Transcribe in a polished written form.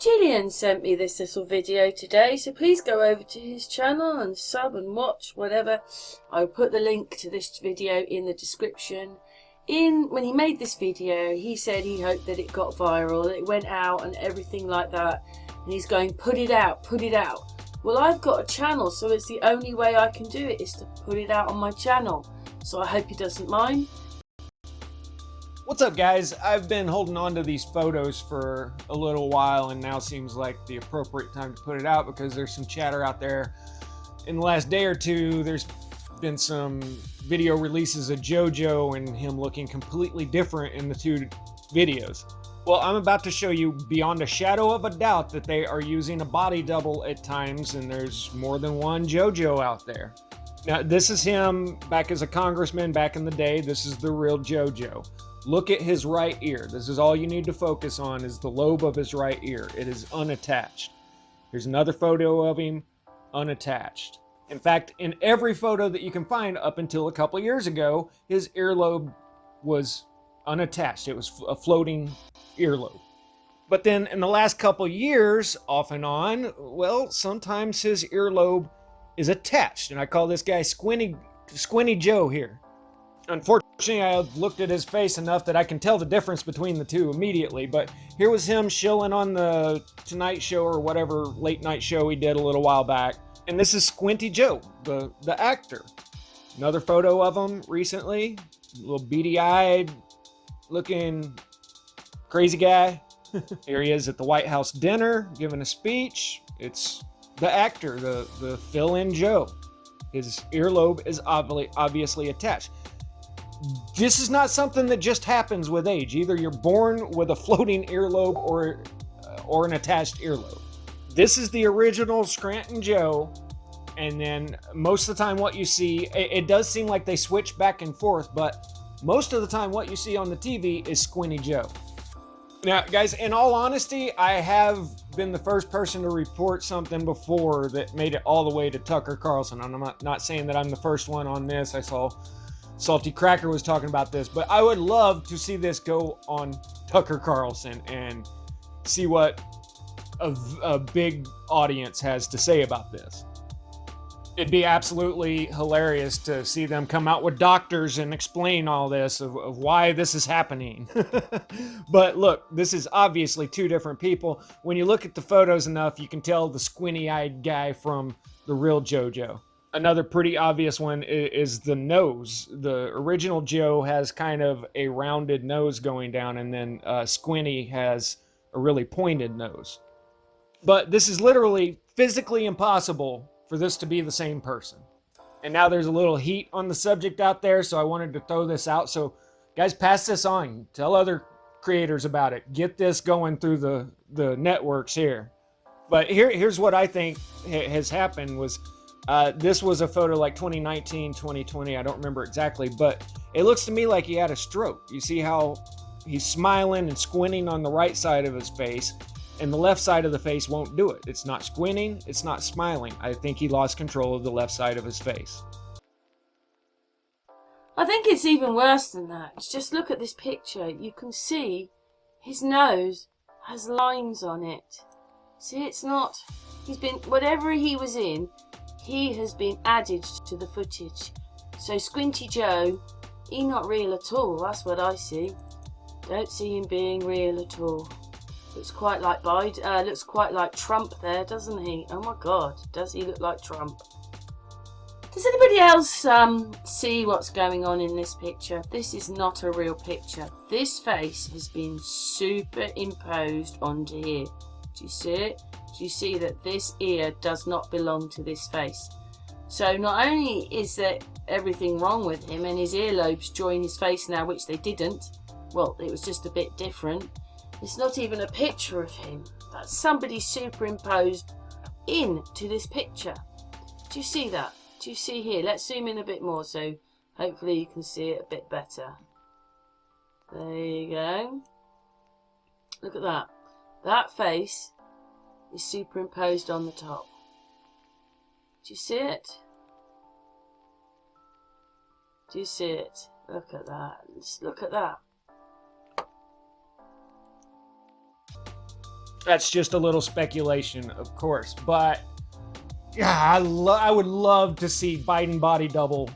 Gillian sent me this little video today, so please go over to his channel and sub and watch whatever. I'll put the link to this video in the description. When he made this video, he said he hoped that it got viral, that it went out and everything like that, and he's going, put it out, put it out. Well, I've got a channel, so it's the only way I can do it is to put it out on my channel, so I hope he doesn't mind. What's up, guys? I've been holding on to these photos for a little while, and now seems like the appropriate time to put it out because there's some chatter out there. In the last day or two, there's been some video releases of JoJo and him looking completely different in the two videos. Well, I'm about to show you beyond a shadow of a doubt that they are using a body double at times, and there's more than one JoJo out there. Now, this is him back as a congressman back in the day. This is the real JoJo. Look at his right ear. This is all you need to focus on, is the lobe of his right ear. It is unattached. Here's another photo of him unattached. In fact, in every photo that you can find up until a couple years ago, his earlobe was unattached. It was a floating earlobe. But then in the last couple years, off and on, well, sometimes his earlobe is attached. And I call this guy Squinty Joe here. Unfortunately, I've looked at his face enough that I can tell the difference between the two immediately, but here was him shilling on the Tonight Show or whatever late night show he did a little while back. And this is Squinty Joe, the actor. Another photo of him recently, a little beady-eyed looking crazy guy. Here he is at the White House dinner giving a speech. It's the actor, the fill-in Joe. His earlobe is obviously attached. This is not something that just happens with age. Either you're born with a floating earlobe or an attached earlobe. This is the original Scranton Joe, and then most of the time what you see, it does seem like they switch back and forth, but most of the time what you see on the TV is Squinty Joe. Now, guys, in all honesty, I have been the first person to report something before that made it all the way to Tucker Carlson. I'm not saying that I'm the first one on this. I saw Salty Cracker was talking about this, but I would love to see this go on Tucker Carlson and see what a big audience has to say about this. It'd be absolutely hilarious to see them come out with doctors and explain all this of why this is happening. But look, this is obviously two different people. When you look at the photos enough, you can tell the squinty-eyed guy from the real JoJo. Another pretty obvious one is the nose. The original Joe has kind of a rounded nose going down, and then Squinty has a really pointed nose. But this is literally physically impossible for this to be the same person. And now there's a little heat on the subject out there, so I wanted to throw this out. So guys, pass this on. Tell other creators about it. Get this going through the networks here. But here's what I think has happened was, this was a photo like 2019, 2020, I don't remember exactly, but it looks to me like he had a stroke. You see how he's smiling and squinting on the right side of his face, and the left side of the face won't do it. It's not squinting, it's not smiling. I think he lost control of the left side of his face. I think it's even worse than that. Just look at this picture. You can see his nose has lines on it. See, it's not, whatever he was in, he has been added to the footage. So Squinty Joe, he not real at all. That's what I see. Don't see him being real at all. Looks quite like looks quite like Trump there, doesn't he? Oh my God, does he look like Trump? Does anybody else see what's going on in this picture? This is not a real picture. This face has been superimposed onto here. Do you see it? Do you see that this ear does not belong to this face? So not only is there everything wrong with him and his earlobes join his face now, which they didn't. Well, it was just a bit different. It's not even a picture of him. That's somebody superimposed into this picture. Do you see that? Do you see here? Let's zoom in a bit more so hopefully you can see it a bit better. There you go. Look at that. That face is superimposed on the top. Do you see it? Do you see it? Look at that. Let's look at that. That's just a little speculation, of course, but yeah, I would love to see Biden body double